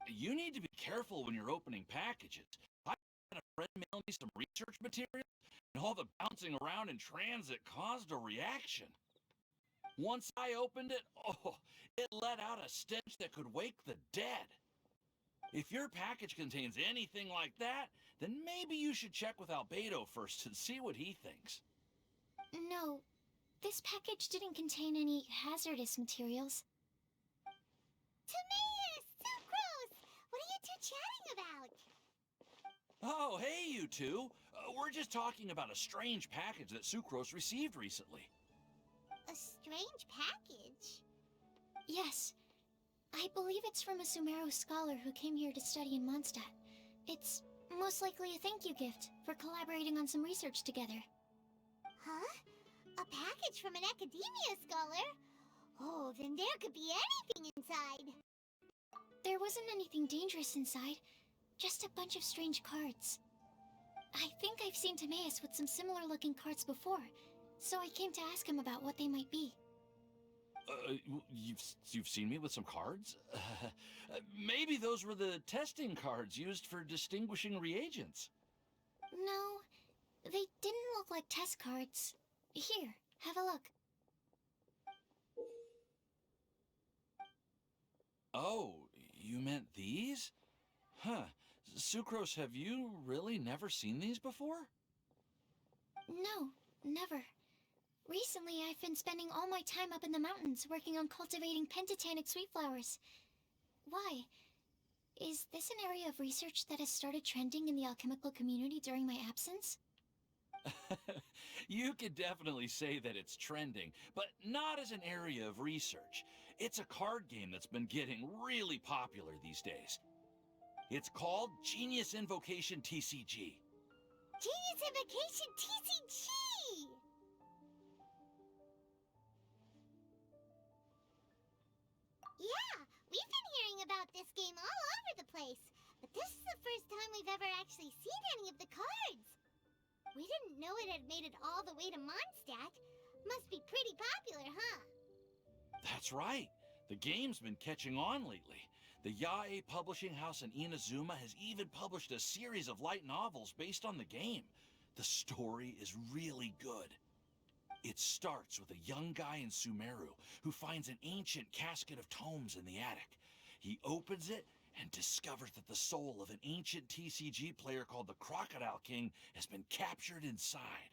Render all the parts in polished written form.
You need to be careful when you're opening packages. I had a friend mail me some research material, and all the bouncing around in transit caused a reaction. Once I opened it, oh, it let out a stench that could wake the dead. If your package contains anything like that, then maybe you should check with Albedo first and see what he thinks. No, this package didn't contain any hazardous materials. Timaeus! Sucrose! What are you two chatting about? Oh, hey, you two. We're just talking about a strange package that Sucrose received recently. A strange package? Yes, I believe it's from a Sumeru scholar who came here to study in Mondstadt. It's most likely a thank you gift for collaborating on some research together. Huh? A package from an academia scholar? Oh, then there could be anything inside. There wasn't anything dangerous inside, just a bunch of strange cards. I think I've seen Timaeus with some similar looking cards before, so I came to ask him about what they might be. You've seen me with some cards? Maybe those were the testing cards used for distinguishing reagents. No, they didn't look like test cards. Here, have a look. Oh, you meant these? Huh. Sucrose, have you really never seen these before? No, never. Recently, I've been spending all my time up in the mountains working on cultivating pentatonic sweet flowers. Why? Is this an area of research that has started trending in the alchemical community during my absence? You could definitely say that it's trending, but not as an area of research. It's a card game that's been getting really popular these days. It's called Genius Invocation TCG. Genius Invocation TCG! Yeah, we've been hearing about this game all over the place, but this is the first time we've ever actually seen any of the cards. We didn't know it had made it all the way to Mondstadt. Must be pretty popular, huh? That's right. The game's been catching on lately. The Yae publishing house in Inazuma has even published a series of light novels based on the game. The story is really good. It starts with a young guy in Sumeru who finds an ancient casket of tomes in the attic. He opens it and discovers that the soul of an ancient TCG player called the Crocodile King has been captured inside.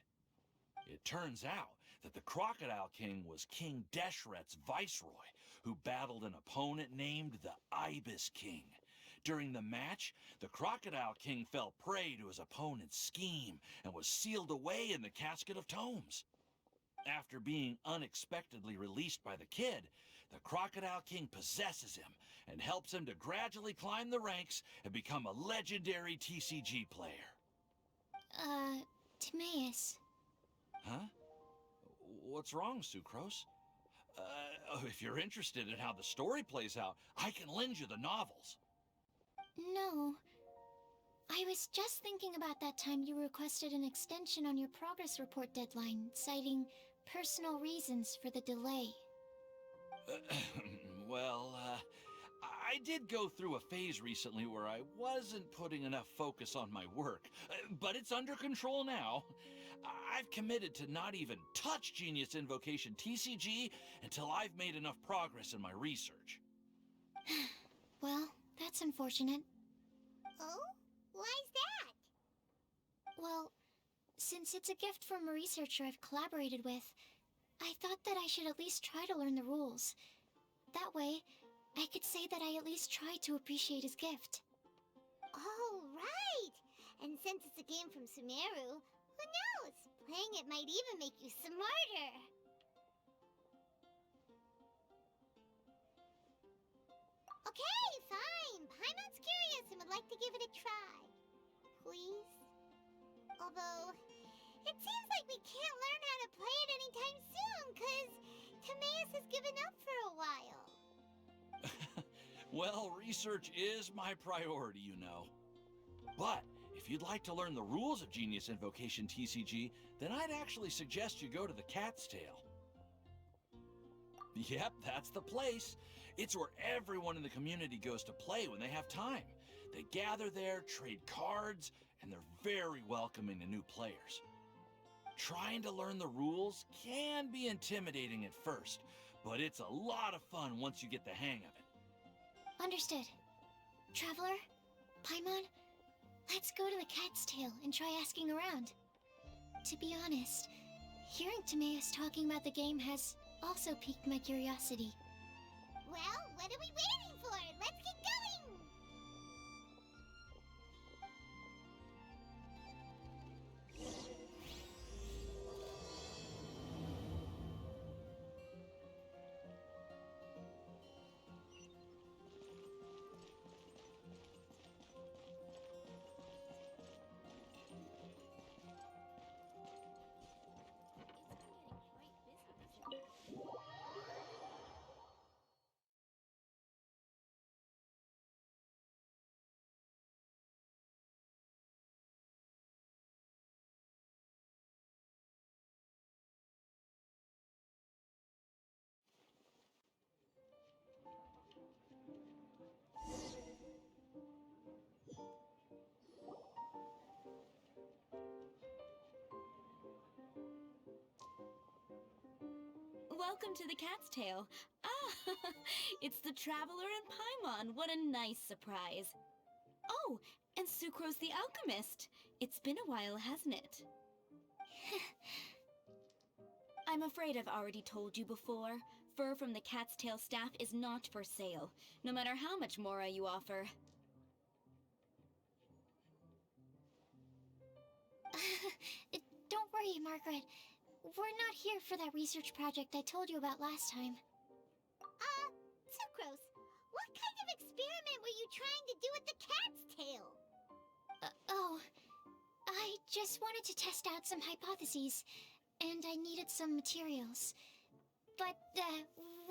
It turns out that the Crocodile King was King Deshret's viceroy, who battled an opponent named the Ibis King. During the match, the Crocodile King fell prey to his opponent's scheme and was sealed away in the casket of tomes. After being unexpectedly released by the kid, the Crocodile King possesses him and helps him to gradually climb the ranks and become a legendary TCG player. Timaeus. Huh? What's wrong, Sucrose? If you're interested in how the story plays out, I can lend you the novels. No. I was just thinking about that time you requested an extension on your progress report deadline, citing personal reasons for the delay. Well, I did go through a phase recently where I wasn't putting enough focus on my work, but it's under control now. I've committed to not even touch Genius Invocation TCG until I've made enough progress in my research. Well, that's unfortunate. Oh? Why's that? Well, since it's a gift from a researcher I've collaborated with, I thought that I should at least try to learn the rules. That way, I could say that I at least tried to appreciate his gift. Oh, right! And since it's a game from Sumeru, who knows? Playing it might even make you smarter. Okay, fine. Paimon's curious and would like to give it a try. Please? Although, it seems like we can't learn how to play it anytime soon, cause Timaeus has given up for a while. Well, research is my priority, you know. But if you'd like to learn the rules of Genius Invocation TCG, then I'd actually suggest you go to the Cat's Tail. Yep, that's the place. It's where everyone in the community goes to play when they have time. They gather there, trade cards, and they're very welcoming to new players. Trying to learn the rules can be intimidating at first, but it's a lot of fun once you get the hang of it. Understood. Traveler, Paimon, let's go to the Cat's Tail and try asking around. To be honest, hearing Timaeus talking about the game has also piqued my curiosity. Well, what are we waiting for? Let's get going! Welcome to the Cat's Tail. Ah, it's the Traveler and Paimon. What a nice surprise. Oh, and Sucrose the Alchemist. It's been a while, hasn't it? I'm afraid I've already told you before. Fur from the Cat's Tail staff is not for sale, no matter how much Mora you offer. Don't worry, Margaret. We're not here for that research project I told you about last time. Sucrose, what kind of experiment were you trying to do with the cat's tail? I just wanted to test out some hypotheses, and I needed some materials. But,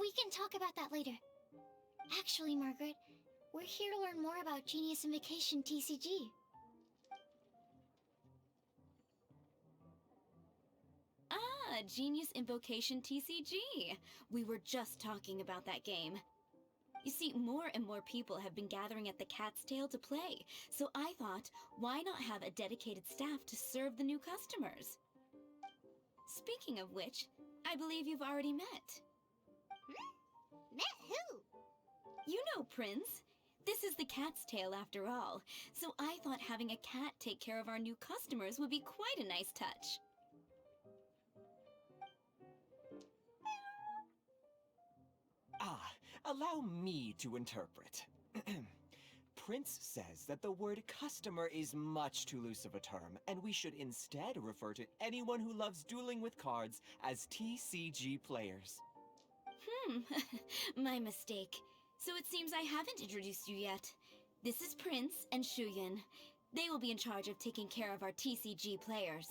we can talk about that later. Actually, Margaret, we're here to learn more about Genius Invocation TCG. Ah, Genius Invocation TCG. We were just talking about that game. You see, more and more people have been gathering at the Cat's Tail to play, so I thought, why not have a dedicated staff to serve the new customers? Speaking of which, I believe you've already met. Met who? You know, Prince. This is the Cat's Tail after all, so I thought having a cat take care of our new customers would be quite a nice touch. Allow me to interpret. Prince says that the word customer is much too loose of a term, and we should instead refer to anyone who loves dueling with cards as TCG players. My mistake. So it seems I haven't introduced you yet. This is Prince and Shuyan. They will be in charge of taking care of our TCG players.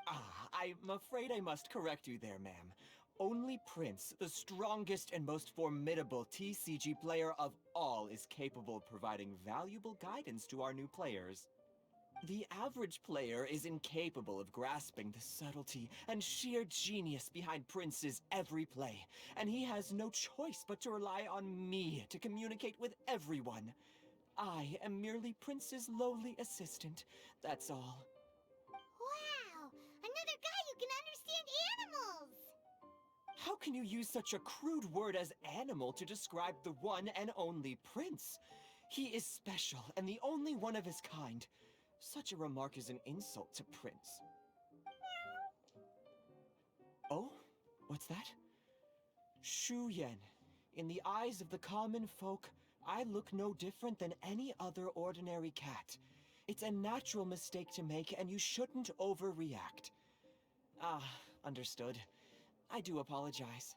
I'm afraid I must correct you there, ma'am. Only Prince, the strongest and most formidable TCG player of all, is capable of providing valuable guidance to our new players. The average player is incapable of grasping the subtlety and sheer genius behind Prince's every play, and he has no choice but to rely on me to communicate with everyone. I am merely Prince's lowly assistant, that's all. Wow! Another guy who can understand animals! How can you use such a crude word as animal to describe the one and only Prince? He is special and the only one of his kind. Such a remark is an insult to Prince. Oh? What's that? Shuyan. In the eyes of the common folk, I look no different than any other ordinary cat. It's a natural mistake to make, and you shouldn't overreact. Understood. I do apologize.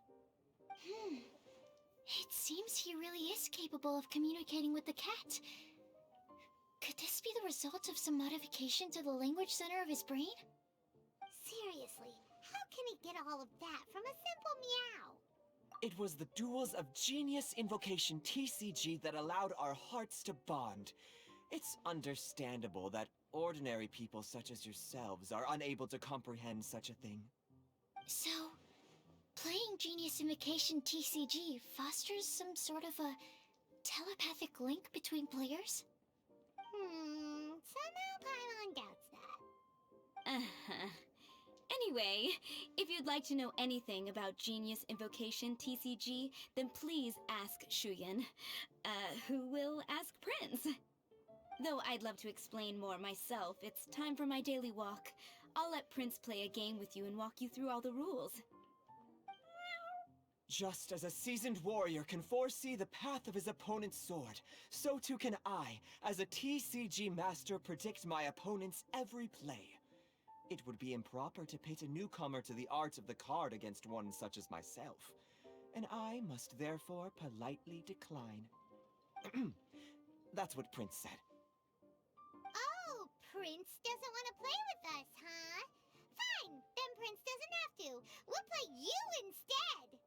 It seems he really is capable of communicating with the cat. Could this be the result of some modification to the language center of his brain? Seriously, how can he get all of that from a simple meow? It was the duels of Genius Invocation TCG that allowed our hearts to bond. It's understandable that ordinary people such as yourselves are unable to comprehend such a thing. So, Playing Genius Invocation TCG fosters some sort of a telepathic link between players? Somehow Paimon doubts that. Uh-huh. Anyway, if you'd like to know anything about Genius Invocation TCG, then please ask Shuyan, who will ask Prince. Though I'd love to explain more myself, it's time for my daily walk. I'll let Prince play a game with you and walk you through all the rules. Just as a seasoned warrior can foresee the path of his opponent's sword, so too can I, as a TCG master, predict my opponent's every play. It would be improper to pit a newcomer to the art of the card against one such as myself, and I must therefore politely decline. That's what Prince said. Oh, Prince doesn't want to play with us, huh? Fine, then Prince doesn't have to. We'll play you instead.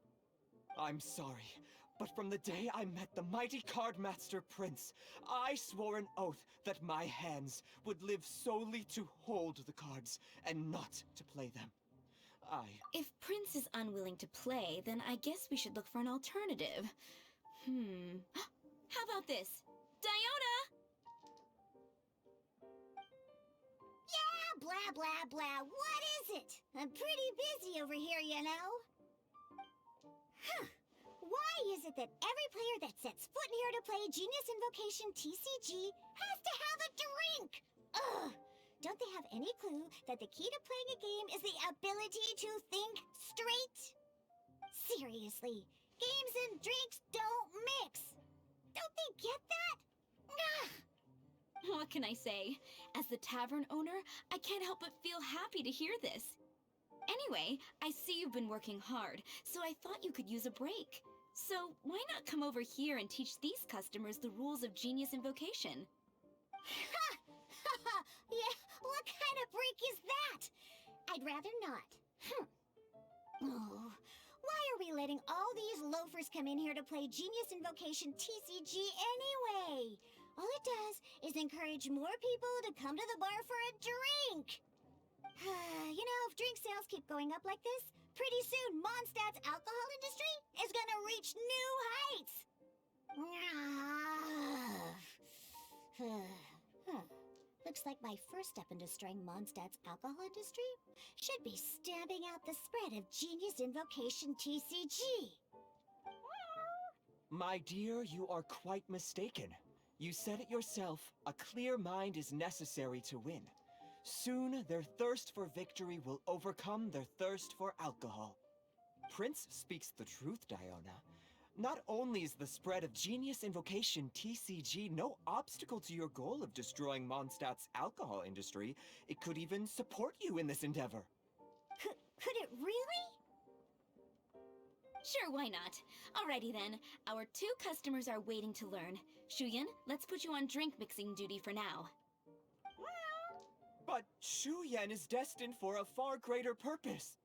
I'm sorry, but from the day I met the mighty card master Prince, I swore an oath that my hands would live solely to hold the cards and not to play them. If Prince is unwilling to play, then I guess we should look for an alternative. How about this? Diona! Yeah, blah, blah, blah. What is it? I'm pretty busy over here, you know. Huh. Why is it that every player that sets foot in here to play Genius Invocation TCG has to have a drink? Ugh! Don't they have any clue that the key to playing a game is the ability to think straight? Seriously, games and drinks don't mix. Don't they get that? Ugh! What can I say? As the tavern owner, I can't help but feel happy to hear this. Anyway, I see you've been working hard, so I thought you could use a break. So why not come over here and teach these customers the rules of Genius Invocation? Ha! Yeah, what kind of break is that? I'd rather not. Oh, why are we letting all these loafers come in here to play Genius Invocation TCG anyway? All it does is encourage more people to come to the bar for a drink. You know, if drink sales keep going up like this, pretty soon Mondstadt's alcohol industry is gonna reach new heights. Looks like my first step in destroying Mondstadt's alcohol industry should be stamping out the spread of Genius Invocation TCG. My dear, you are quite mistaken. You said it yourself, a clear mind is necessary to win. Soon, their thirst for victory will overcome their thirst for alcohol. Prince speaks the truth, Diona. Not only is the spread of Genius Invocation TCG no obstacle to your goal of destroying Mondstadt's alcohol industry, it could even support you in this endeavor. Could it really? Sure, why not? Alrighty then, our 2 customers are waiting to learn. Shuyan, let's put you on drink mixing duty for now. But Shuyan is destined for a far greater purpose.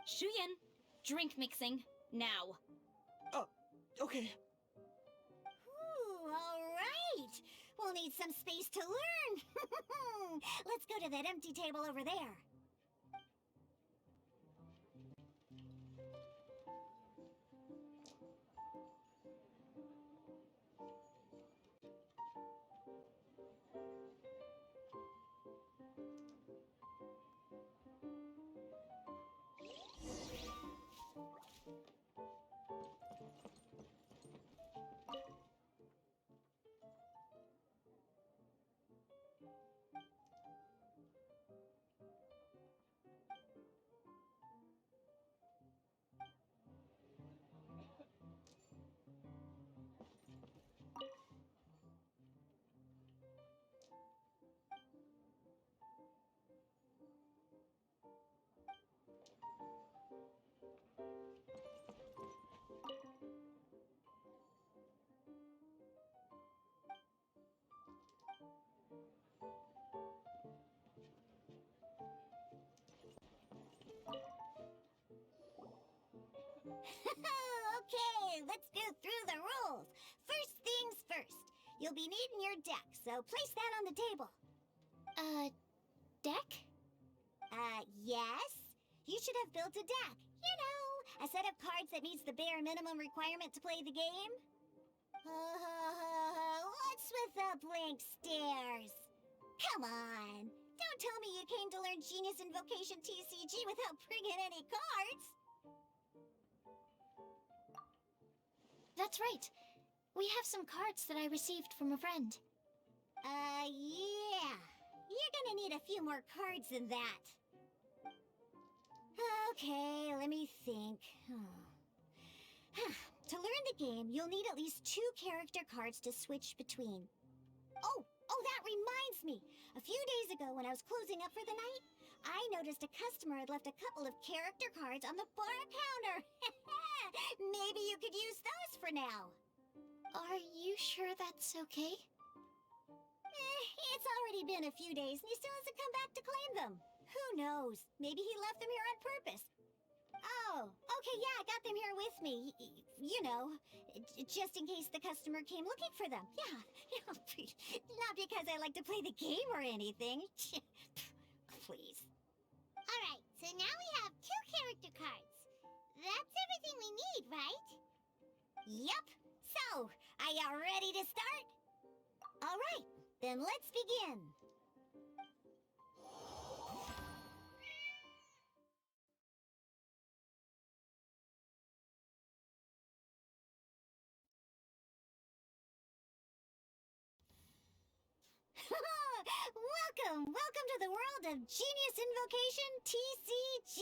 Shuyan, drink mixing, now. Okay. Ooh, all right. We'll need some space to learn. Let's go to that empty table over there. Okay, let's go through the rules. First things first. You'll be needing your deck, so place that on the table. Deck? Yes? You should have built a deck. You know, A set of cards that meets the bare minimum requirement to play the game? What's with the blank stares? Come on! Don't tell me you came to learn Genius Invocation TCG without bringing any cards! That's right. We have some cards that I received from a friend. Yeah. You're gonna need a few more cards than that. Okay, let me think. To learn the game, you'll need at least 2 character cards to switch between. Oh, that reminds me! A few days ago, when I was closing up for the night, I noticed a customer had left a couple of character cards on the bar counter. Maybe you could use those for now. Are you sure that's okay? It's already been a few days and he still hasn't come back to claim them. Who knows? Maybe he left them here on purpose. Oh, okay, yeah, I got them here with me. You know, just in case the customer came looking for them. Yeah, not because I like to play the game or anything. Please. Alright, so now we have 2 character cards. That's everything we need, right? Yup. So, are you ready to start? Alright, then let's begin. Welcome to the world of Genius Invocation TCG!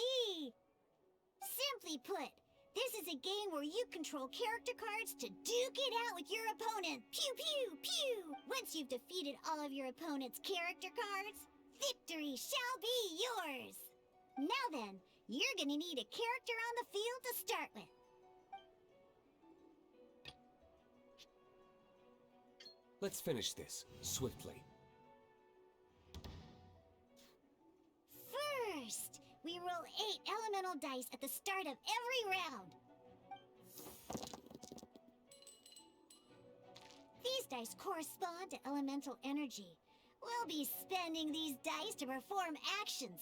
Simply put, this is a game where you control character cards to duke it out with your opponent. Pew, pew, pew! Once you've defeated all of your opponent's character cards, victory shall be yours! Now then, you're gonna need a character on the field to start with. Let's finish this, swiftly. First, we roll 8 elemental dice at the start of every round. These dice correspond to elemental energy. We'll be spending these dice to perform actions.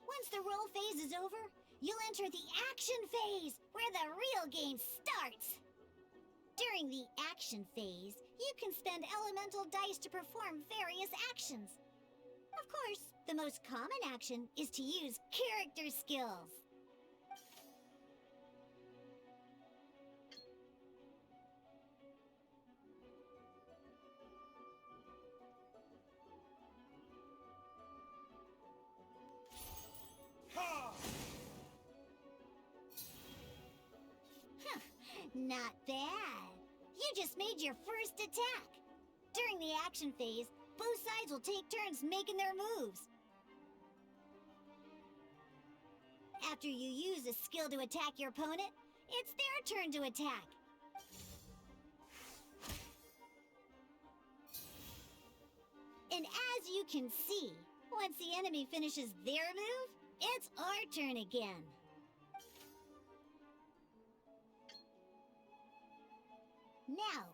Once the roll phase is over, you'll enter the action phase, where the real game starts. During the action phase, you can spend elemental dice to perform various actions. Of course, the most common action is to use character skills. Not bad. You just made your first attack. During the action phase, both sides will take turns making their moves. After you use a skill to attack your opponent, it's their turn to attack. And as you can see, once the enemy finishes their move, it's our turn again. Now,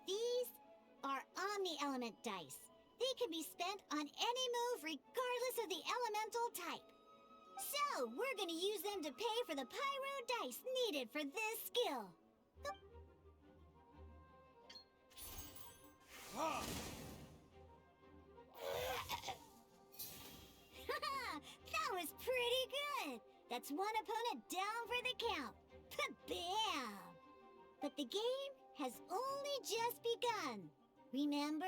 these are Omni-Element dice. They can be spent on any move regardless of the elemental type. So, we're gonna use them to pay for the Pyro dice needed for this skill. That was pretty good! That's one opponent down for the count. Bam! But the game has only just begun. Remember?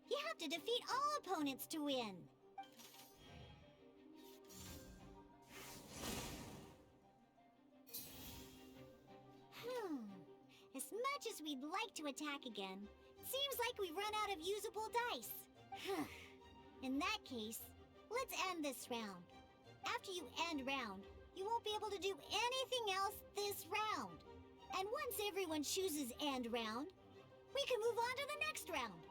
You have to defeat all opponents to win. As much as we'd like to attack again, it seems like we've run out of usable dice. In that case, let's end this round. After you end round, you won't be able to do anything else this round. And once everyone chooses end round, we can move on to the next round.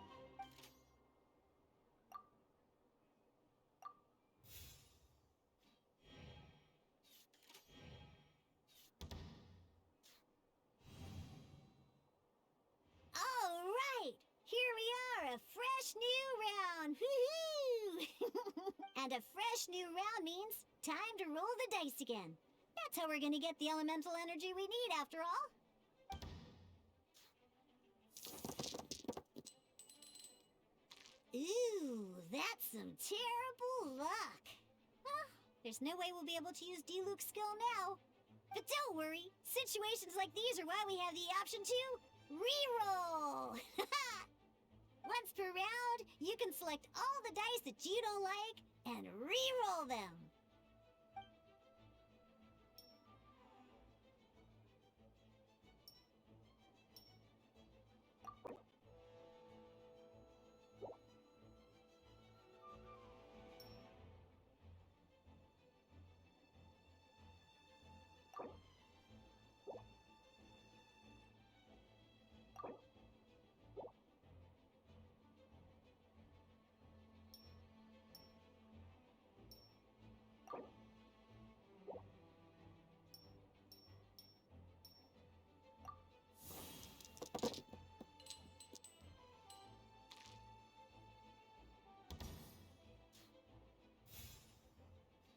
All And a fresh new round means time to roll the dice again. That's how we're gonna get the elemental energy we need, after all. Ooh, that's some terrible luck. Well, there's no way we'll be able to use D-Luke's skill now. But don't worry, situations like these are why we have the option to re-roll. Once per round, you can select all the dice that you don't like and re-roll them.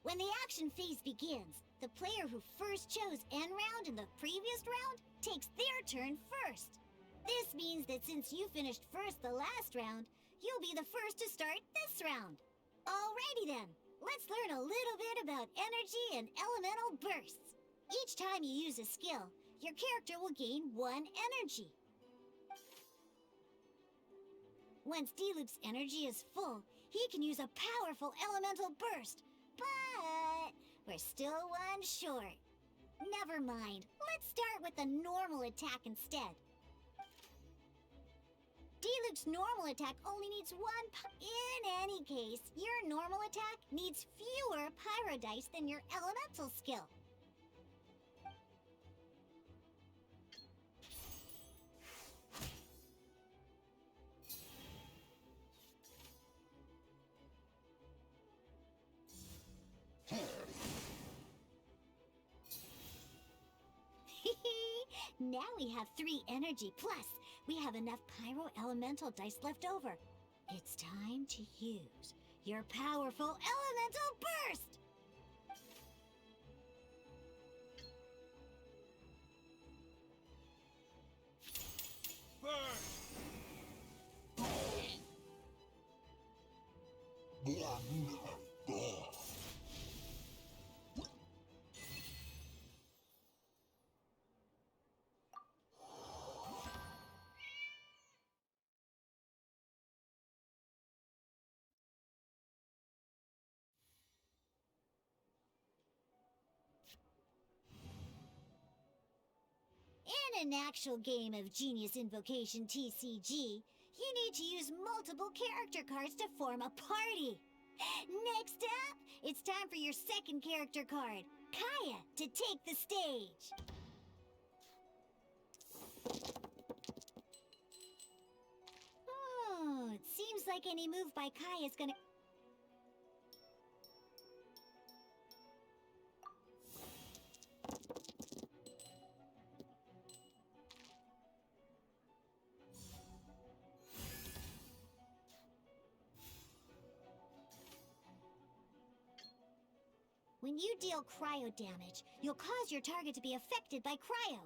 When the action phase begins, the player who first chose end round in the previous round takes their turn first. This means that since you finished first the last round, you'll be the first to start this round. Alrighty then, let's learn a little bit about energy and elemental bursts. Each time you use a skill, your character will gain 1 energy. Once D-Luke's energy is full, he can use a powerful elemental burst. But we're still 1 short. Never mind. Let's start with the normal attack instead. D-Luke's normal attack only needs 1 In any case, your normal attack needs fewer pyro dice than your elemental skill. Now we have 3 energy, plus we have enough pyro elemental dice left over. It's time to use your powerful elemental burst! In an actual game of Genius Invocation TCG, you need to use multiple character cards to form a party. Next up, it's time for your second character card, Kaya, to take the stage. Oh, it seems like any move by Kaya is gonna... When you deal cryo damage, you'll cause your target to be affected by cryo.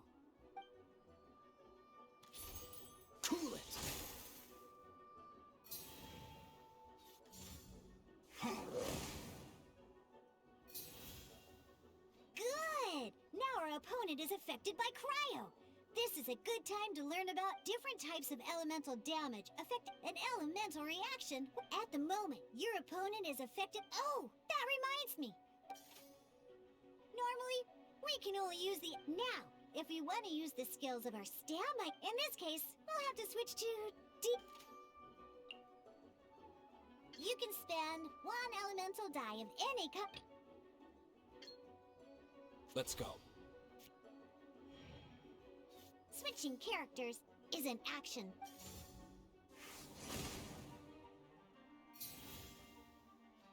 Cool it! Good! Now our opponent is affected by cryo. This is a good time to learn about different types of elemental damage affect an elemental reaction. At the moment, your opponent is affected... Oh, that reminds me! Normally, we can only use the... Now, if we want to use the skills of our stamina, in this case, we'll have to switch to... You can spend 1 elemental die of any kind... Let's go. Switching characters is an action.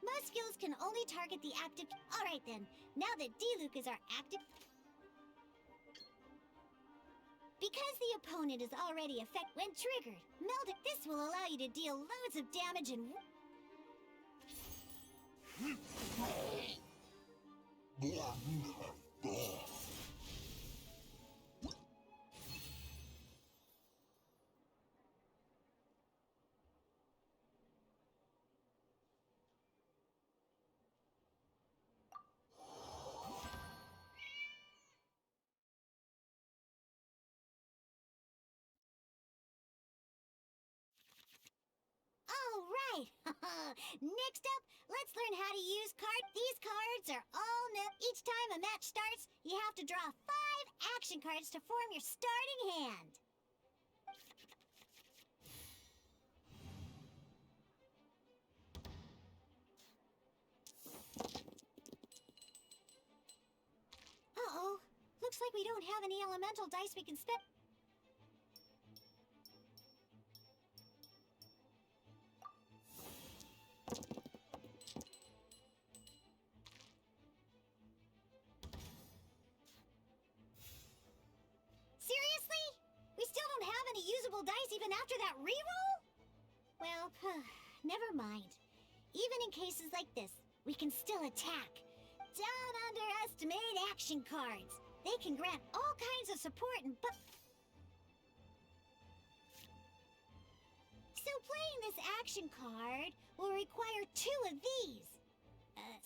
Most skills can only target the active... Alright then, now that D-Luke is our active... Because the opponent is already affected when triggered, this will allow you to deal loads of damage and... All right. Next up, let's learn how to use cards. These cards are all new. Each time a match starts, you have to draw 5 action cards to form your starting hand. Uh-oh. Looks like we don't have any elemental dice we can spend. Seriously? We still don't have any usable dice even after that reroll? Well, never mind. Even in cases like this, we can still attack. Don't underestimate action cards. They can grant all kinds of support and So playing this action card will require 2 of these.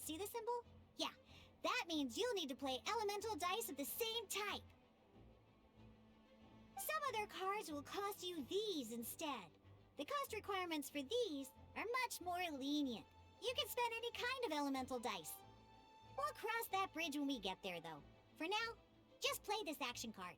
See the symbol? Yeah, that means you'll need to play elemental dice of the same type. Some other cards will cost you these instead. The cost requirements for these are much more lenient. You can spend any kind of elemental dice. We'll cross that bridge when we get there, though. For now, just play this action card.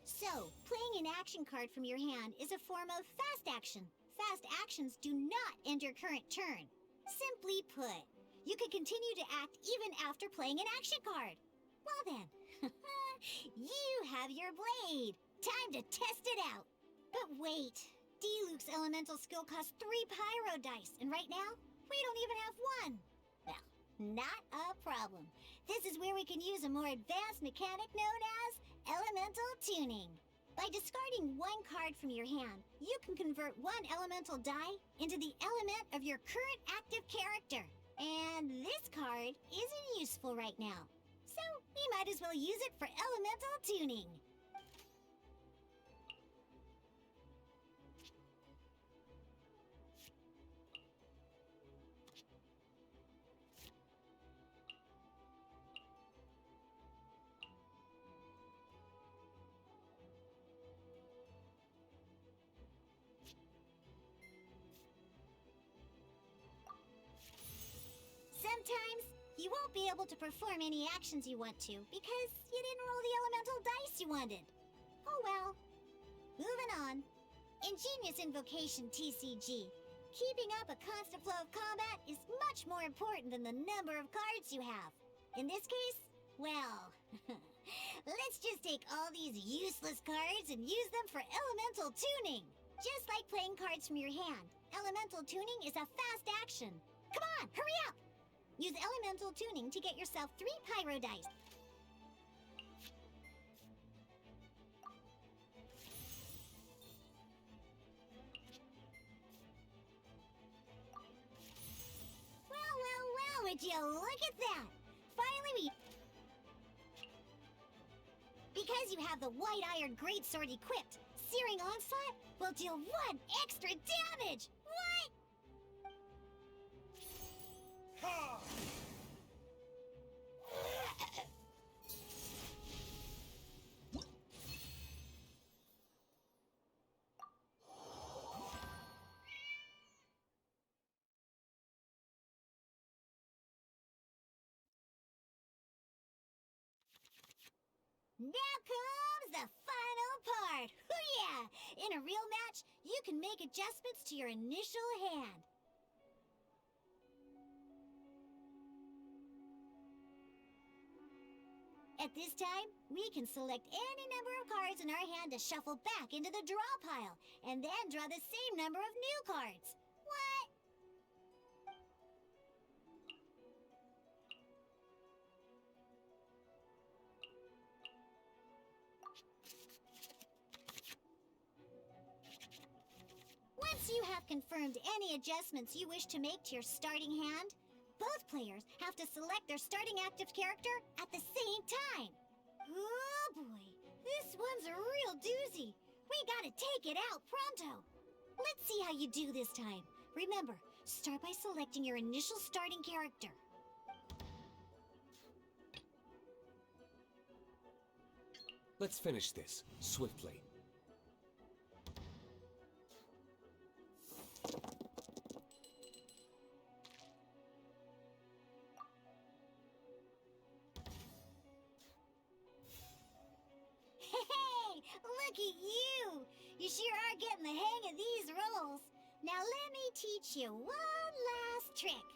So, playing an action card from your hand is a form of fast action. Fast actions do not end your current turn. Simply put, you can continue to act even after playing an action card. Well then, you have your blade. Time to test it out. But wait, Diluc's elemental skill costs 3 pyro dice, and right now, we don't even have 1. Well, not a problem. This is where we can use a more advanced mechanic known as elemental tuning. By discarding 1 card from your hand, you can convert 1 elemental die into the element of your current active character. And this card isn't useful right now, so we might as well use it for elemental tuning. Sometimes, you won't be able to perform any actions you want to because you didn't roll the elemental dice you wanted. Oh well. Moving on. Ingenious Invocation TCG. Keeping up a constant flow of combat is much more important than the number of cards you have. In this case, well, let's just take all these useless cards and use them for elemental tuning. Just like playing cards from your hand, elemental tuning is a fast action. Come on, hurry up! Use elemental tuning to get yourself 3 pyro dice. Well, would you look at that? Finally Because you have the White Iron Greatsword equipped, Searing Onslaught will deal 1 extra damage! What? Now comes the final part! Hoo-yeah! In a real match, you can make adjustments to your initial hand. At this time, we can select any number of cards in our hand to shuffle back into the draw pile, and then draw the same number of new cards. What? Once you have confirmed any adjustments you wish to make to your starting hand, both players have to select their starting active character at the same time. Oh boy, this one's a real doozy. We gotta take it out pronto. Let's see how you do this time. Remember, start by selecting your initial starting character. Let's finish this swiftly. Hey, look at you! You sure are getting the hang of these rolls. Now let me teach you one last trick,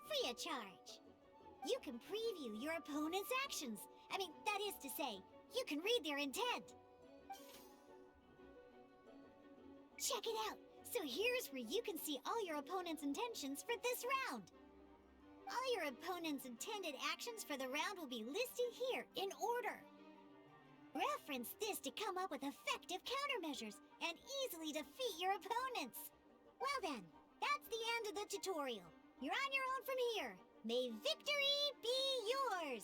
free of charge. You can preview your opponent's actions. That is to say, you can read their intent. Check it out. So here's where you can see all your opponent's intentions for this round. All your opponent's intended actions for the round will be listed here in order. Reference this to come up with effective countermeasures and easily defeat your opponents. Well then, that's the end of the tutorial. You're on your own from here. May victory be yours!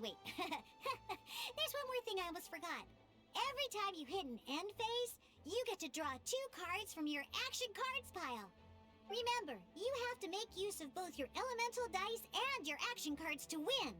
Wait. There's one more thing I almost forgot. Every time you hit an end phase, you get to draw 2 cards from your action cards pile. Remember, you have to make use of both your elemental dice and your action cards to win.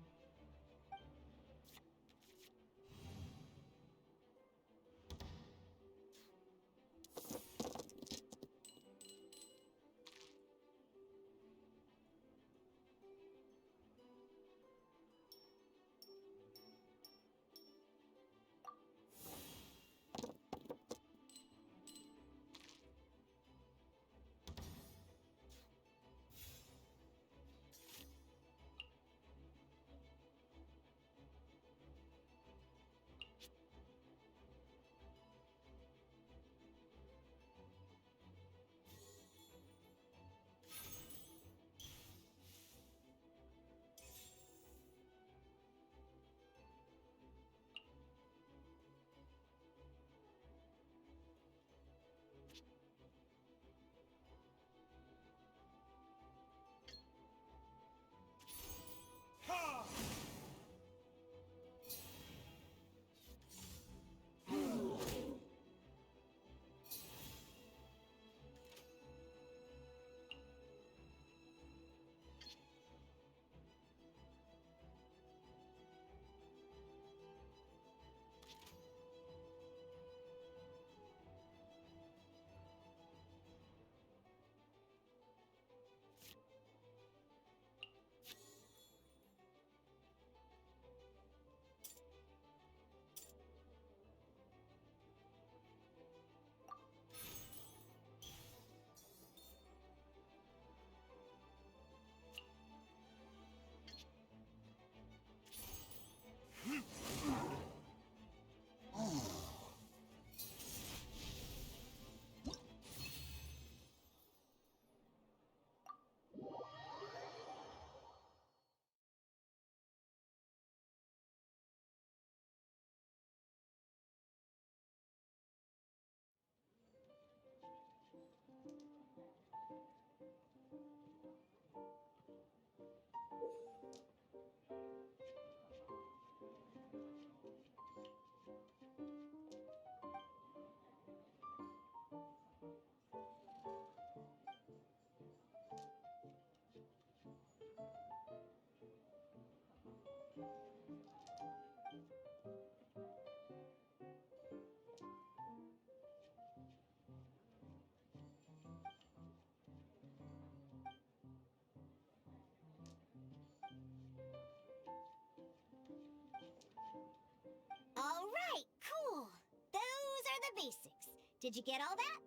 basics. Did you get all that?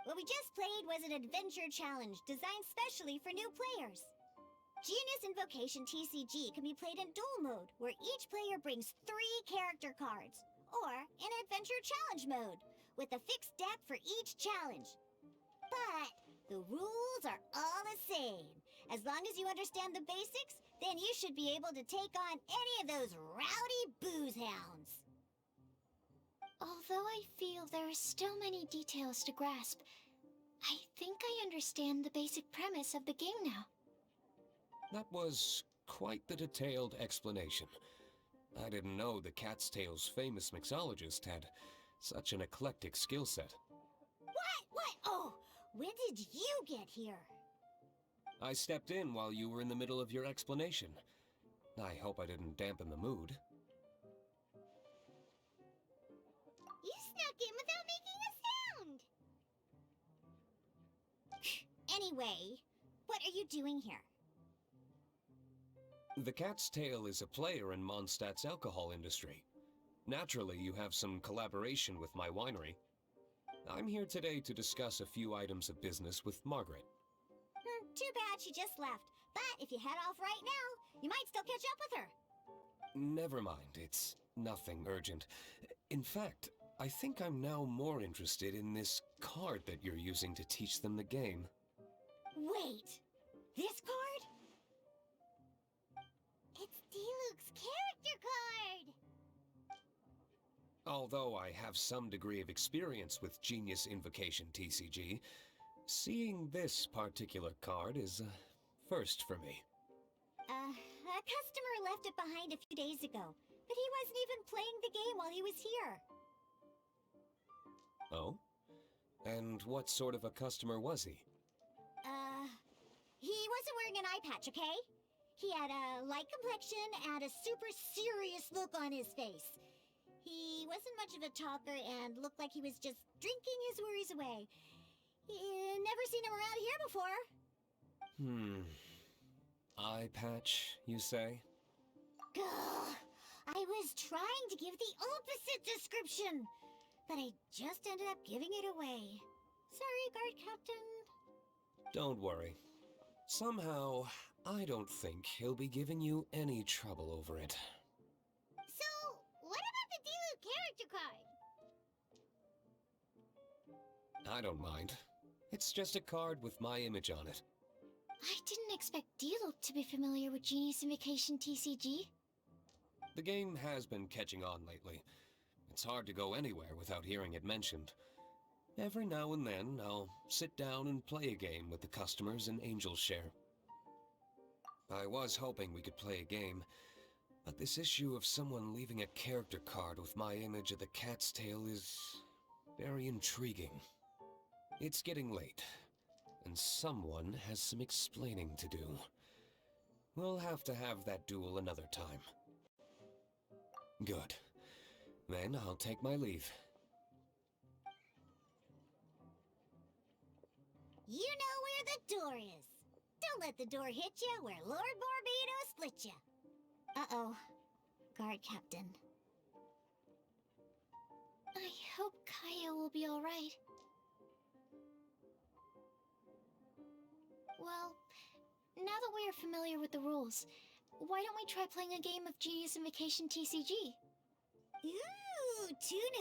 What we just played was an adventure challenge designed specially for new players. Genius Invocation TCG can be played in duel mode, where each player brings 3 character cards, or in adventure challenge mode, with a fixed deck for each challenge. But the rules are all the same. As long as you understand the basics, then you should be able to take on any of those rowdy booze hounds. Although I feel there are still many details to grasp, I think I understand the basic premise of the game now. That was quite the detailed explanation. I didn't know the Cat's Tail's famous mixologist had such an eclectic skill set. What? Oh, when did you get here? I stepped in while you were in the middle of your explanation. I hope I didn't dampen the mood. You snuck in without making a sound. Anyway, what are you doing here? The Cat's Tail is a player in Mondstadt's alcohol industry. Naturally, you have some collaboration with my winery. I'm here today to discuss a few items of business with Margaret. Too bad she just left. But if you head off right now, you might still catch up with her. Never mind, it's nothing urgent. In fact, I think I'm now more interested in this card that you're using to teach them the game. Wait, this card? It's D-Luke's character card! Although I have some degree of experience with Genius Invocation TCG, seeing this particular card is a first for me. A customer left it behind a few days ago, but he wasn't even playing the game while he was here. Oh? And what sort of a customer was he? He wasn't wearing an eye patch, okay? He had a light complexion and a super serious look on his face. He wasn't much of a talker and looked like he was just drinking his worries away. Never seen him around here before. Eye patch, you say? Gah! I was trying to give the opposite description, but I just ended up giving it away. Sorry, guard captain. Don't worry. Somehow, I don't think he'll be giving you any trouble over it. So, what about the D-Luke character card? I don't mind. It's just a card with my image on it. I didn't expect D-Luke to be familiar with Genius Invocation TCG. The game has been catching on lately. It's hard to go anywhere without hearing it mentioned. Every now and then, I'll sit down and play a game with the customers in Angel's Share. I was hoping we could play a game, but this issue of someone leaving a character card with my image of the Cat's Tail is very intriguing. It's getting late, and someone has some explaining to do. We'll have to have that duel another time. Good. Then I'll take my leave. You know where the door is. Don't let the door hit you where Lord Barbados split you. Uh-oh. Guard captain. I hope Kaya will be alright. Well, now that we are familiar with the rules, why don't we try playing a game of Genius Invocation TCG? Ooh, 2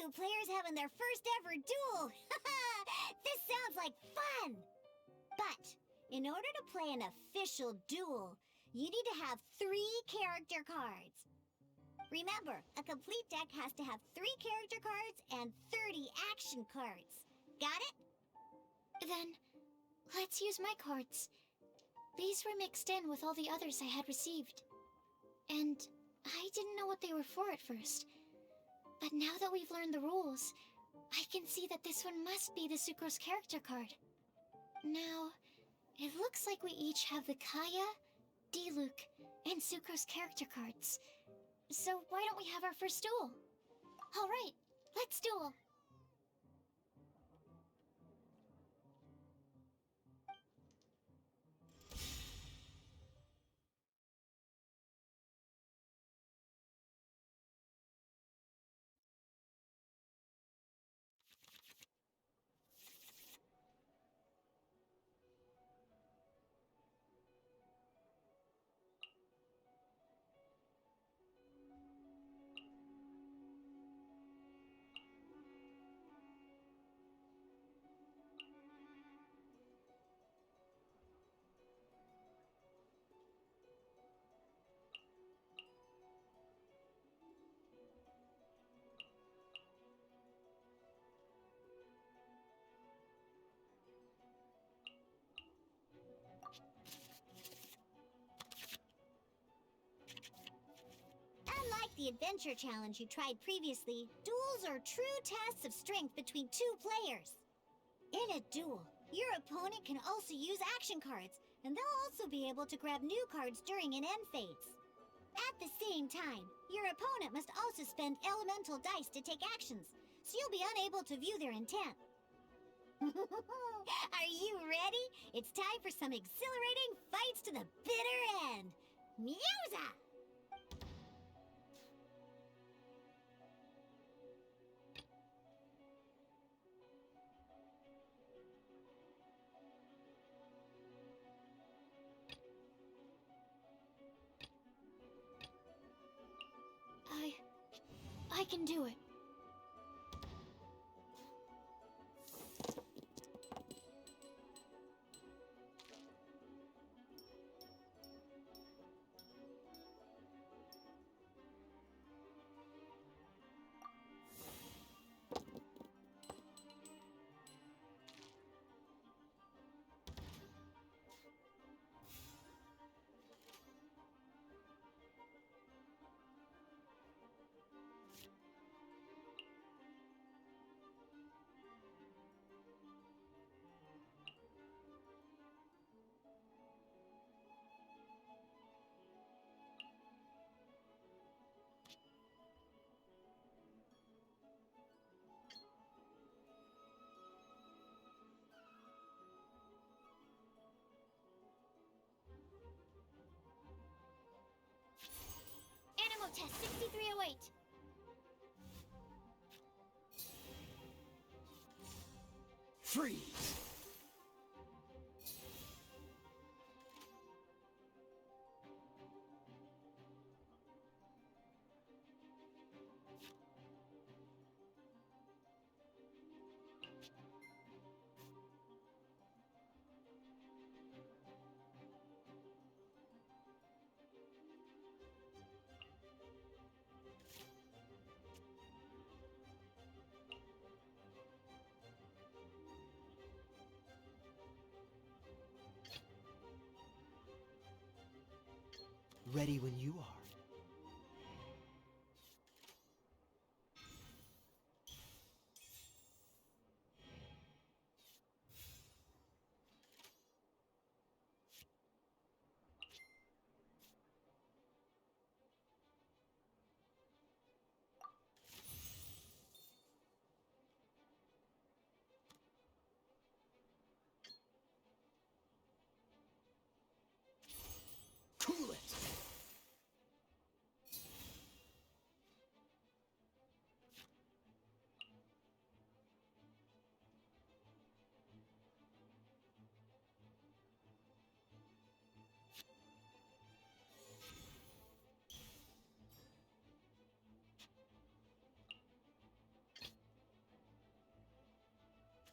new players having their first ever duel. This sounds like fun. But in order to play an official duel, you need to have 3 character cards. Remember, a complete deck has to have 3 character cards and 30 action cards. Got it? Then, let's use my cards. These were mixed in with all the others I had received. And I didn't know what they were for at first. But now that we've learned the rules, I can see that this one must be the Sucrose character card. Now, it looks like we each have the Kaya, D-Luke, and Sucrose character cards. So why don't we have our first duel? Alright, let's duel. adventure challenge you tried previously, duels are true tests of strength between two players. In a duel, your opponent can also use action cards, and they'll also be able to grab new cards during an end phase. At the same time, your opponent must also spend elemental dice to take actions, so you'll be unable to view their intent. Are you ready? It's time for some exhilarating fights to the bitter end. Musa! I can do it. Animo test 6308. Freeze! Ready when you are. Cool it!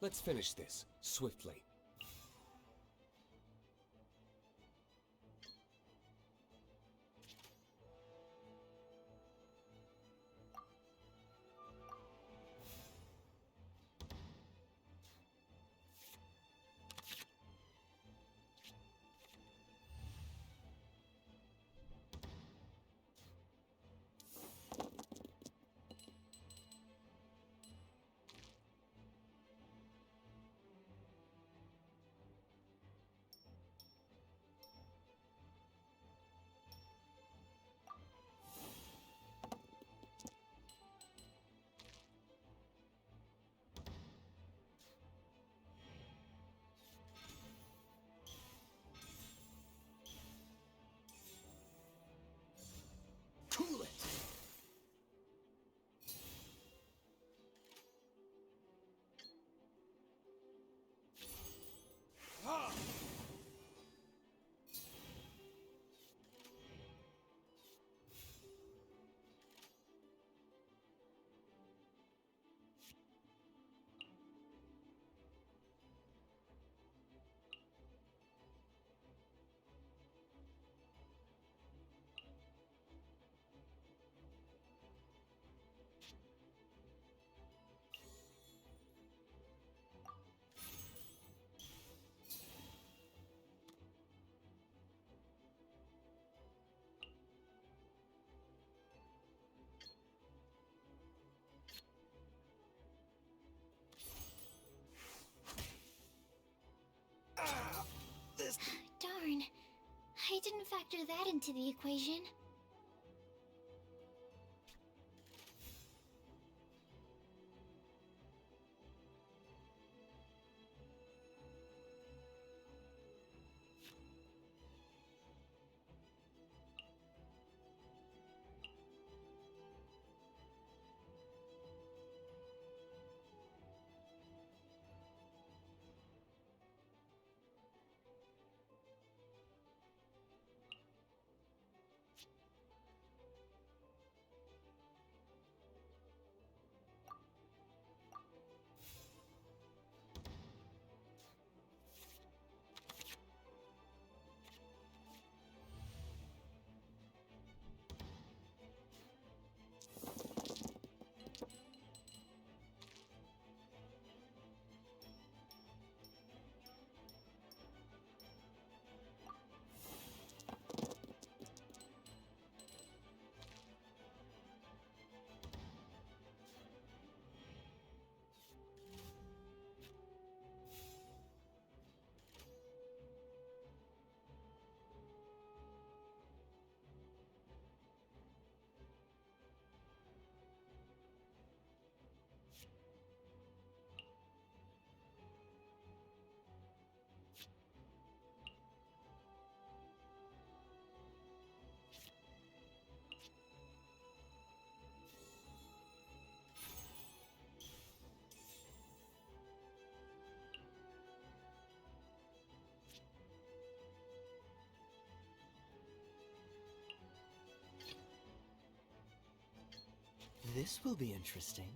Let's finish this, swiftly. didn't factor that into the equation. This will be interesting.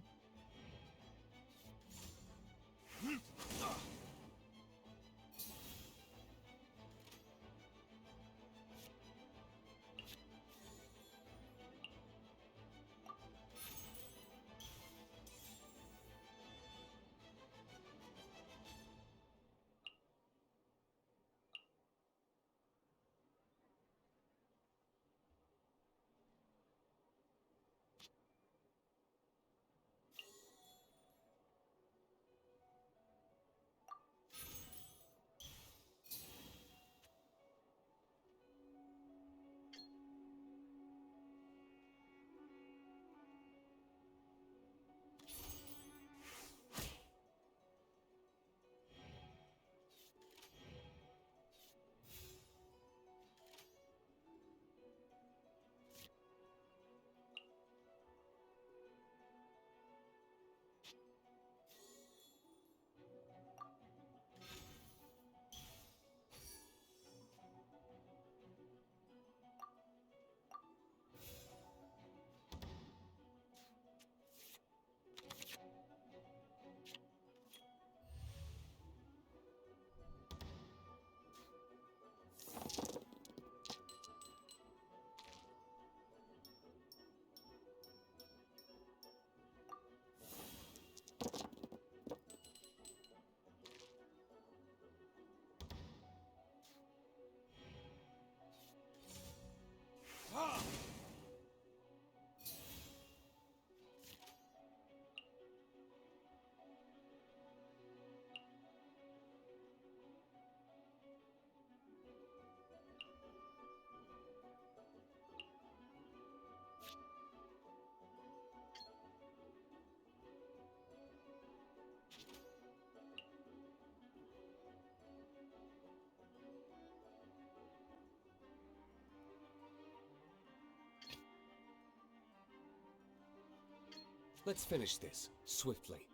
Let's finish this, swiftly.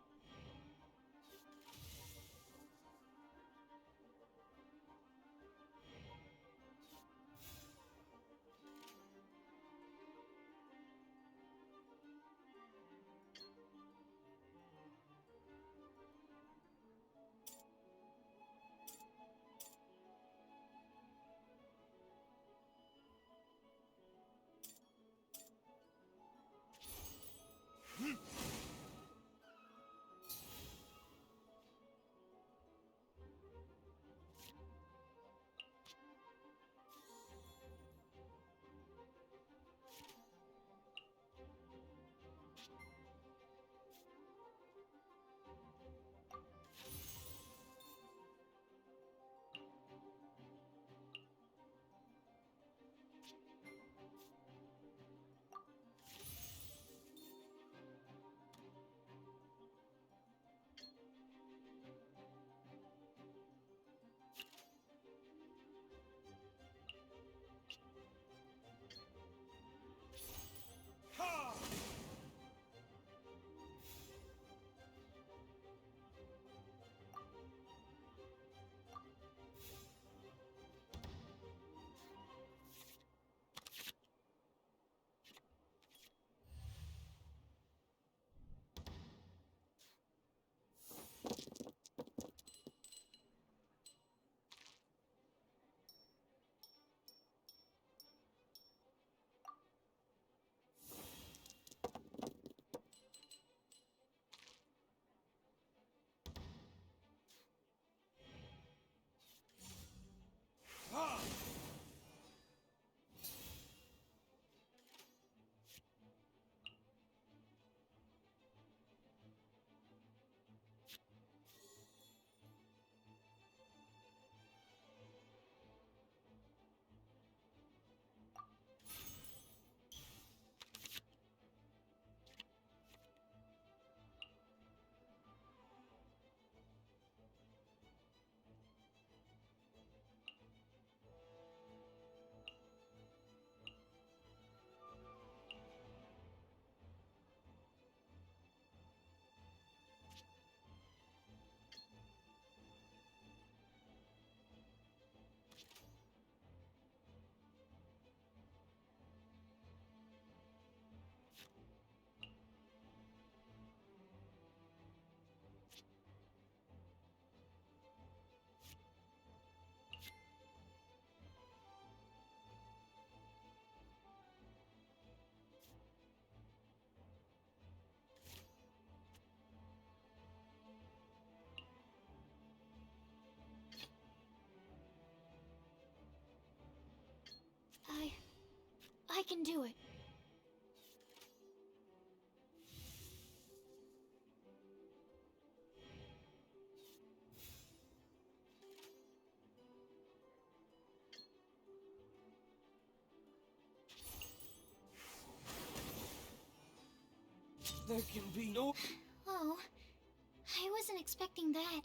can do it. There can be no... Oh, I wasn't expecting that.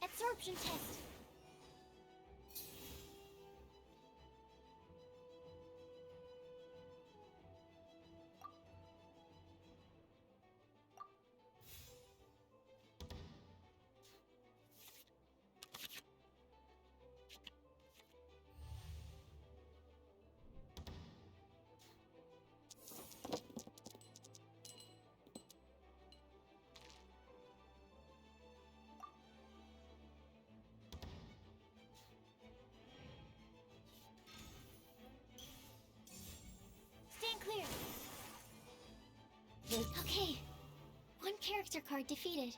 Absorption test. Stand clear. Okay. One character card defeated.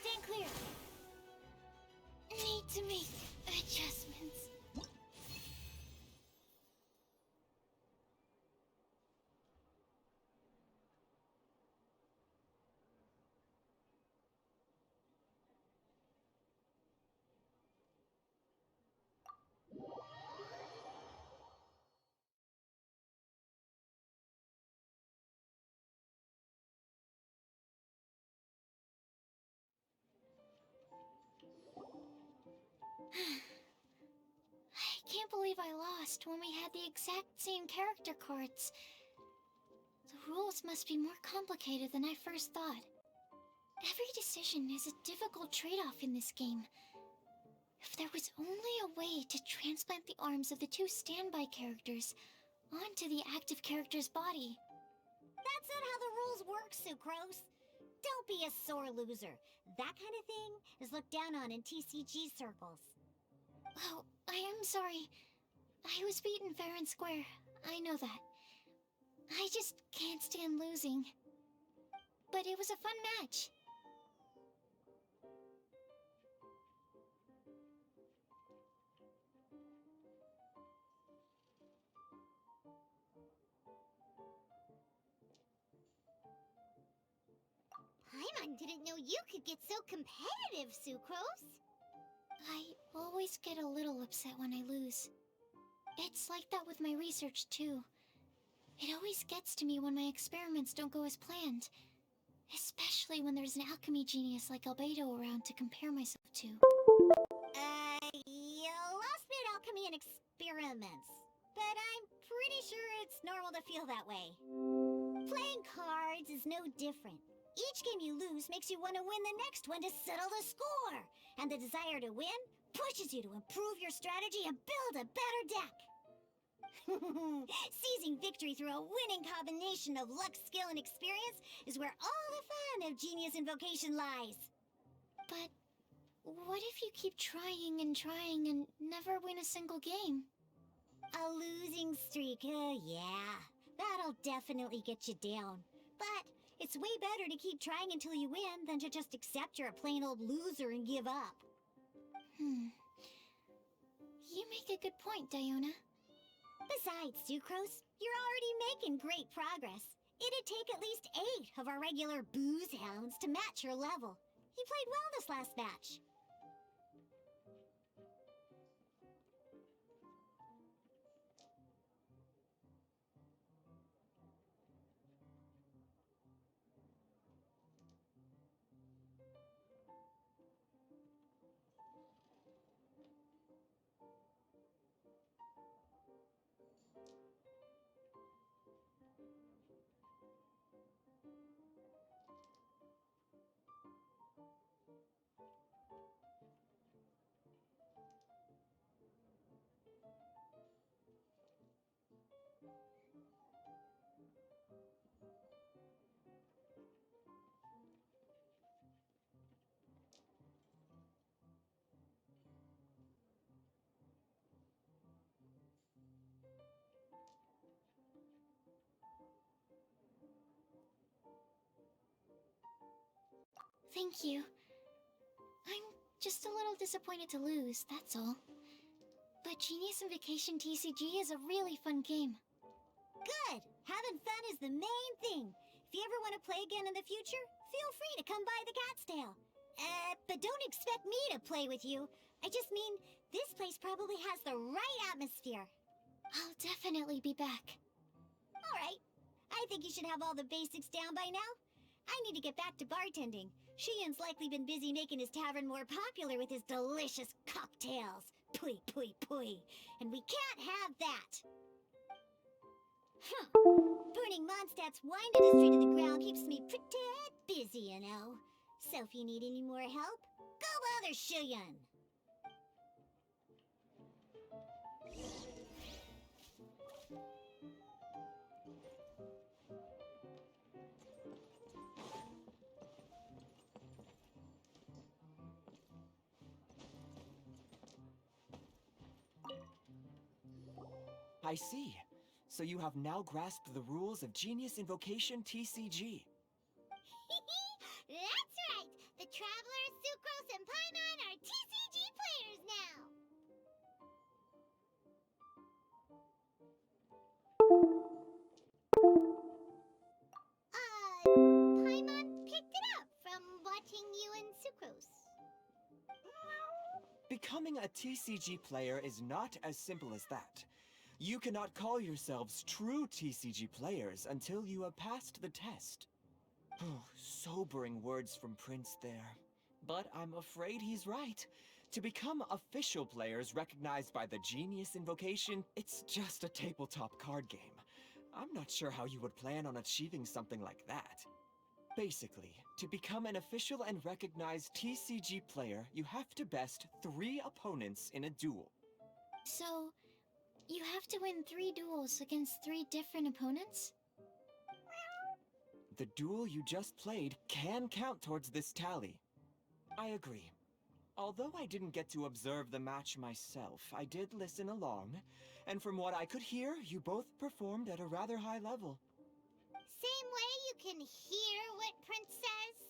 Stand clear. Need to make adjustments. I can't believe I lost when we had the exact same character cards. The rules must be more complicated than I first thought. Every decision is a difficult trade-off in this game. If there was only a way to transplant the arms of the two standby characters onto the active character's body. That's not how the rules work, Sucrose. Don't be a sore loser. That kind of thing is looked down on in TCG circles. Oh, I am sorry. I was beaten fair and square. I know that. I just can't stand losing. But it was a fun match. Paimon didn't know you could get so competitive, Sucrose. I always get a little upset when I lose. It's like that with my research, too. It always gets to me when my experiments don't go as planned. Especially when there's an alchemy genius like Albedo around to compare myself to. You lost me at alchemy and experiments. But I'm pretty sure it's normal to feel that way. Playing cards is no different. Each game you lose makes you want to win the next one to settle the score. And the desire to win pushes you to improve your strategy and build a better deck. Seizing victory through a winning combination of luck, skill, and experience is where all the fun of Genius Invocation lies. But what if you keep trying and never win a single game? A losing streak, yeah. That'll definitely get you down. But it's way better to keep trying until you win than to just accept you're a plain old loser and give up. You make a good point, Diona. Besides, Sucrose, you're already making great progress. It'd take at least 8 of our regular booze hounds to match your level. You played well this last match. Thank you. I'm just a little disappointed to lose, that's all. But Genius Invocation TCG is a really fun game. Good! Having fun is the main thing. If you ever want to play again in the future, feel free to come by the Cat's Tail. But don't expect me to play with you. I just mean, this place probably has the right atmosphere. I'll definitely be back. Alright. I think you should have all the basics down by now. I need to get back to bartending. Shiyan's likely been busy making his tavern more popular with his delicious cocktails. Pui, pui, pui. And we can't have that. Burning Mondstadt's wine industry to the ground keeps me pretty busy, you know. So if you need any more help, go bother Shiyan. I see. So you have now grasped the rules of Genius Invocation TCG. That's right! The Traveler, Sucrose, and Paimon are TCG players now! Paimon picked it up from watching you and Sucrose. Becoming a TCG player is not as simple as that. You cannot call yourselves true TCG players until you have passed the test. Sobering words from Prince there. But I'm afraid he's right. To become official players recognized by the Genius Invocation, it's just a tabletop card game. I'm not sure how you would plan on achieving something like that. Basically, to become an official and recognized TCG player, you have to best 3 opponents in a duel. So, you have to win 3 duels against 3 different opponents? The duel you just played can count towards this tally. I agree. Although I didn't get to observe the match myself, I did listen along, and from what I could hear, you both performed at a rather high level. Same way you can hear what Prince says?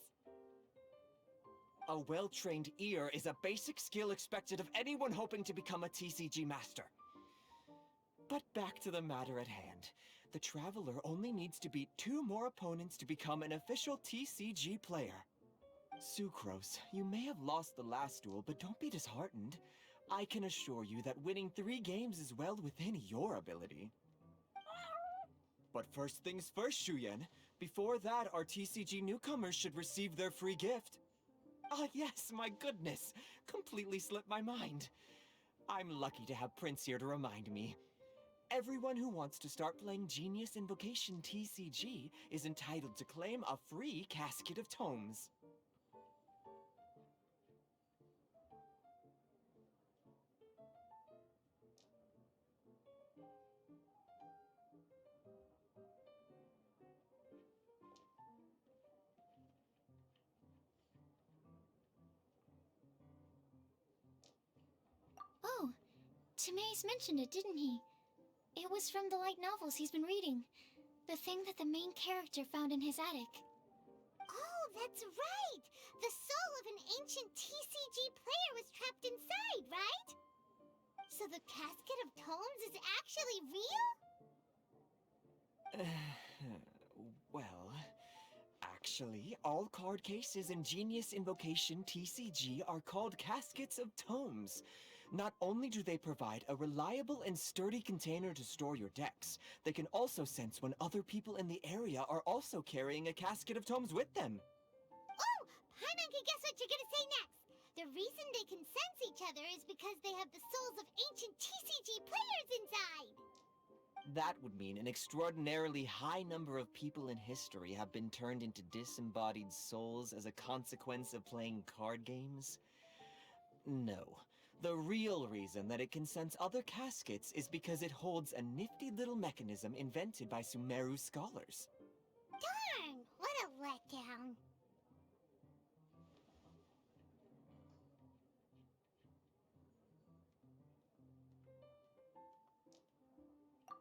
A well-trained ear is a basic skill expected of anyone hoping to become a TCG master. But back to the matter at hand. The Traveler only needs to beat 2 more opponents to become an official TCG player. Sucrose, you may have lost the last duel, but don't be disheartened. I can assure you that winning 3 games is well within your ability. But first things first, Shuyen. Before that, our TCG newcomers should receive their free gift. Ah yes, my goodness. Completely slipped my mind. I'm lucky to have Prince here to remind me. Everyone who wants to start playing Genius Invocation TCG is entitled to claim a free casket of tomes. Oh, Timaeus mentioned it, didn't he? It was from the light novels he's been reading. The thing that the main character found in his attic. Oh, that's right! The soul of an ancient TCG player was trapped inside, right? So the Casket of Tomes is actually real? Well, actually, all card cases in Genius Invocation TCG are called Caskets of Tomes. Not only do they provide a reliable and sturdy container to store your decks, they can also sense when other people in the area are also carrying a Casket of Tomes with them. Oh! Paimon can guess what you're gonna say next! The reason they can sense each other is because they have the souls of ancient TCG players inside! That would mean an extraordinarily high number of people in history have been turned into disembodied souls as a consequence of playing card games? No. The real reason that it can sense other caskets is because it holds a nifty little mechanism invented by Sumeru scholars. Darn! What a letdown.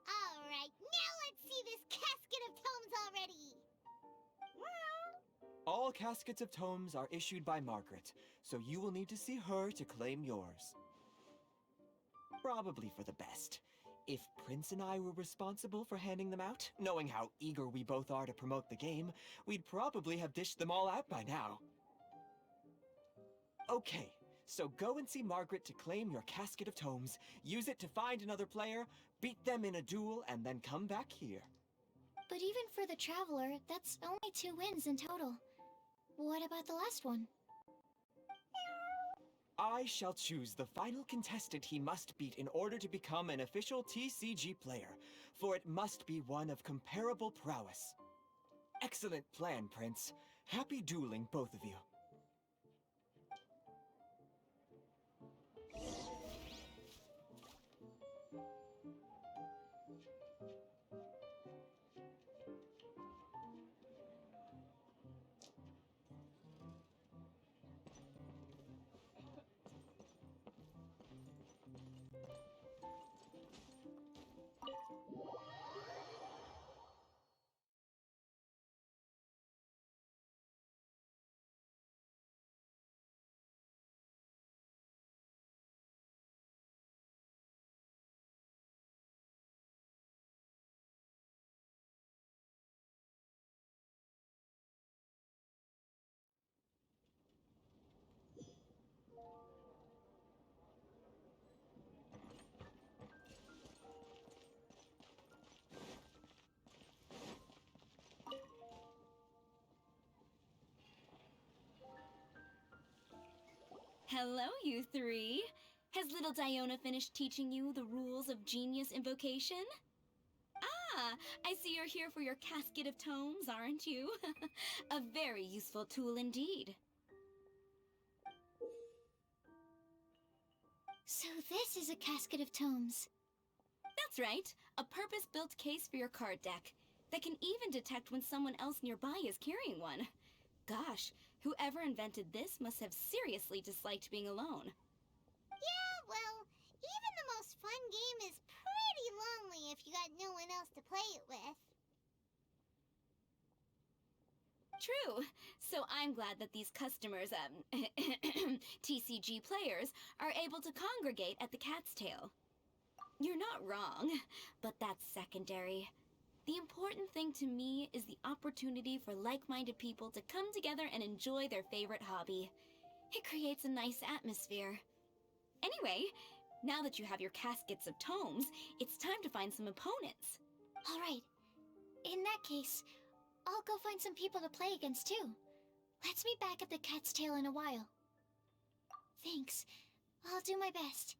Alright, now let's see this Casket of Tomes already! All Caskets of Tomes are issued by Margaret, so you will need to see her to claim yours. Probably for the best. If Prince and I were responsible for handing them out, knowing how eager we both are to promote the game, we'd probably have dished them all out by now. Okay, so go and see Margaret to claim your Casket of Tomes, use it to find another player, beat them in a duel, and then come back here. But even for the Traveler, that's only 2 wins in total. What about the last one? I shall choose the final contestant he must beat in order to become an official TCG player, for it must be one of comparable prowess. Excellent plan, Prince. Happy dueling, both of you. Hello, you three. Has little Diona finished teaching you the rules of Genius Invocation? Ah, I see you're here for your Casket of Tomes, aren't you? A very useful tool indeed. So this is a Casket of Tomes. That's right, a purpose-built case for your card deck that can even detect when someone else nearby is carrying one. Gosh, whoever invented this must have seriously disliked being alone. Yeah, well, even the most fun game is pretty lonely if you got no one else to play it with. True. So I'm glad that these customers, TCG players, are able to congregate at the Cat's Tail. You're not wrong, but that's secondary. The important thing to me is the opportunity for like-minded people to come together and enjoy their favorite hobby. It creates a nice atmosphere. Anyway, now that you have your Caskets of Tomes, it's time to find some opponents. All right. In that case, I'll go find some people to play against too. Let's meet back at the Cat's Tail in a while. Thanks. I'll do my best.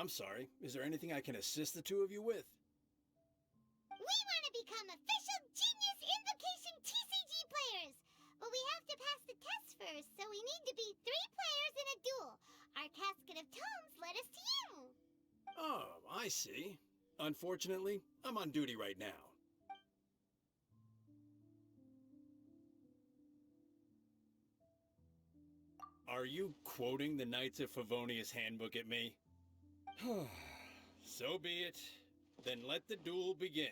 I'm sorry. Is there anything I can assist the two of you with? We want to become official Genius Invocation TCG players! But we have to pass the test first, so we need to beat 3 players in a duel. Our casket of tomes led us to you. Oh, I see. Unfortunately, I'm on duty right now. Are you quoting the Knights of Favonius handbook at me? So be it. Then let the duel begin.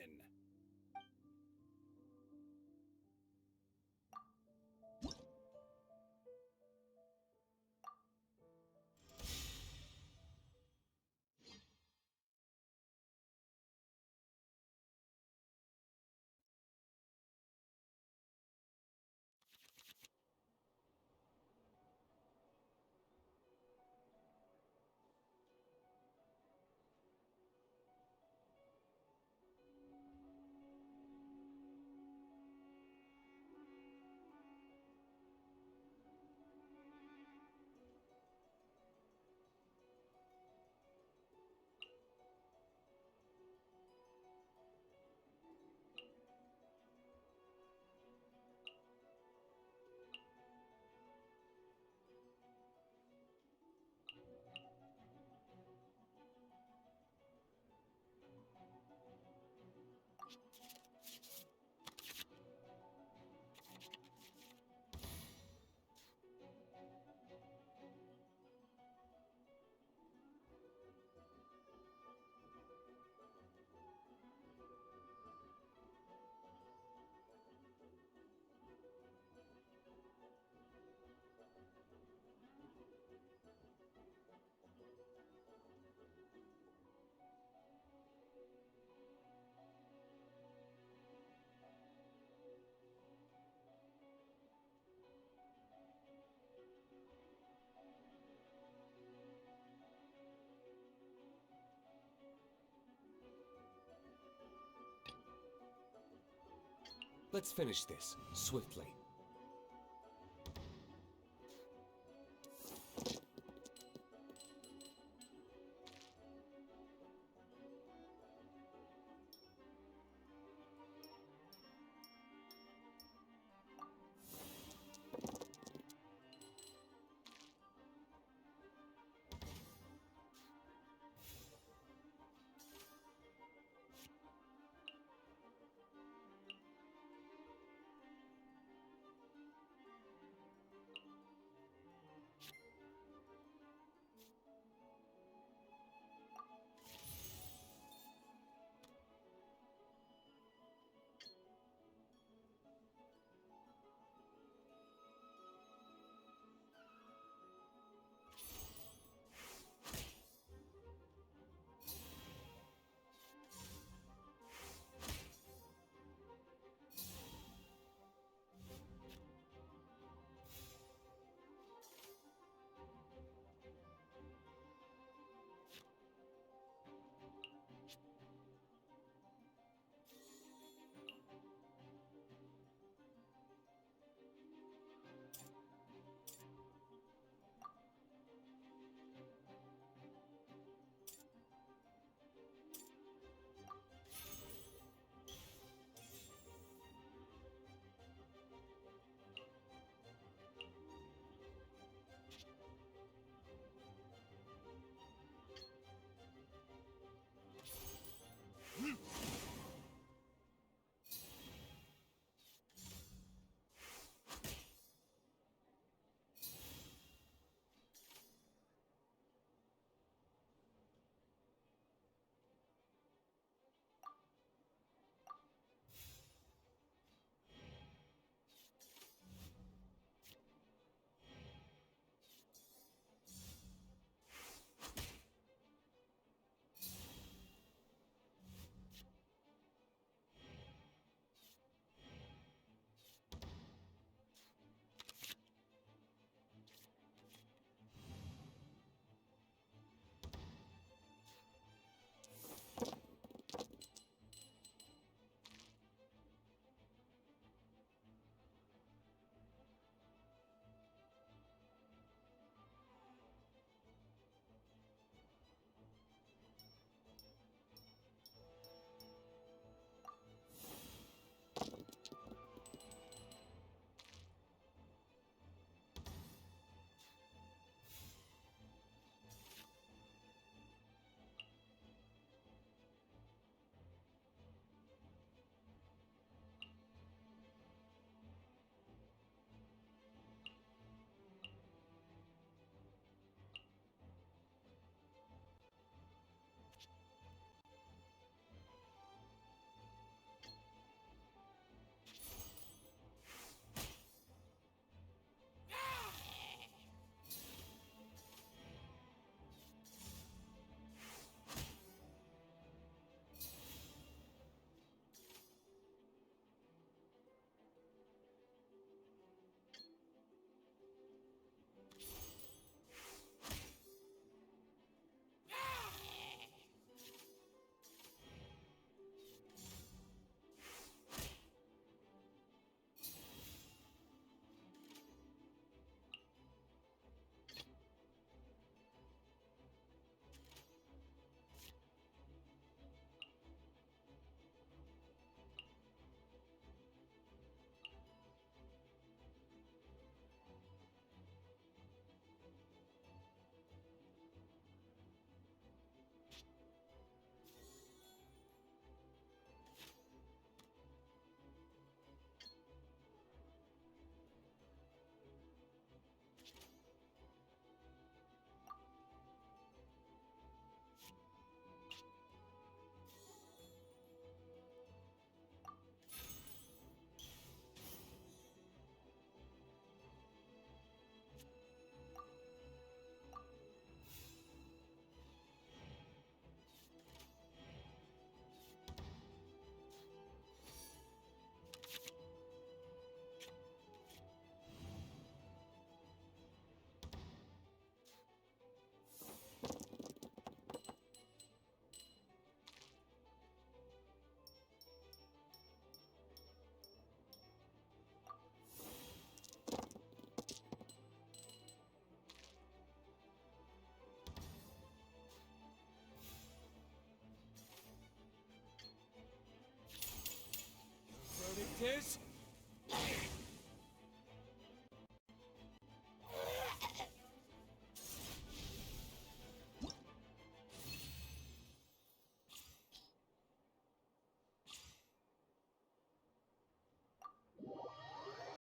Let's finish this, swiftly. it is?